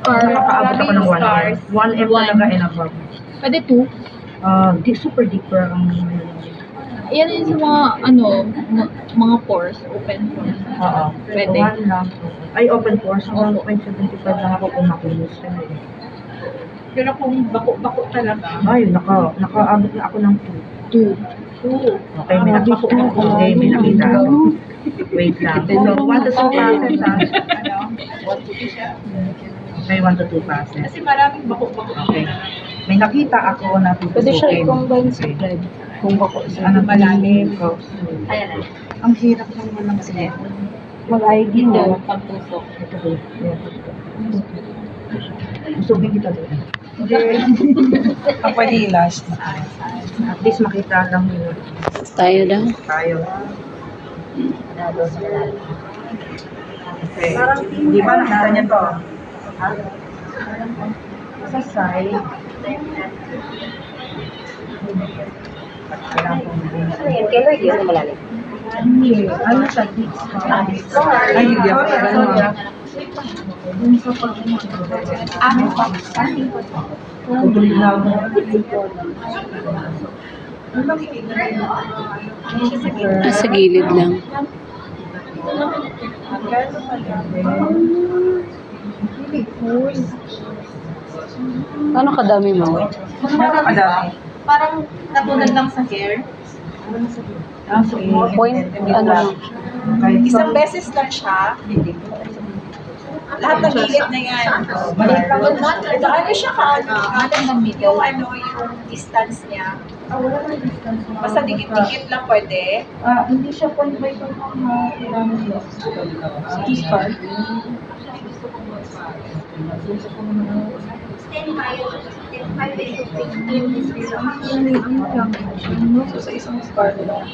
Nakaabot ako ng 1M. Scars. 1M One. talaga and above. Pwede 2. Super deeper ang Yan yung sa mga, mga pores, open pores. Oo. Pwede. 1 lang. Ay, open pores. Oo. 1.75 lang ako kung makinis. Pero kung bako-bako talaga. Ay, nakaabot na ako ng 2. 2. Okay, may nakita ako. Okay, may nakita ako. Wait lang. So, 1 to 2 passes ha. Okay, 1 to 2 passes. Kasi maraming bako-bako. Okay. May nakita ako na Pwede siya tutusukin. i-combine sa bread. Kung bako sa Ano malalim? Ayan. Ang hirap ng walang sila. mag-ID Ito, mo. pagtusok. Ito ba? Usugin kita doon. Ang pwede i-last. At least makita lang yun. Tayo daw. Tayo. Okay. Di ba nakita niyo to? Ha? Sa side. Kailan yun na malalim? Hindi. Ano siya? Ay, hindi ako. Dun sa Tutuloy na ako. Sa gilid lang. Ano kadami mo? Nakakadami. Parang natulad lang sa hair. Point, ano? Isang beses lang siya. Lahat ng gilid na yan. Maliit lang. Ito, ano siya ka? Yung yung distance niya. Basta dikit-dikit lang pwede. Hindi siya point by point ang kailangan niya. Scar. So, sa isang scar lang.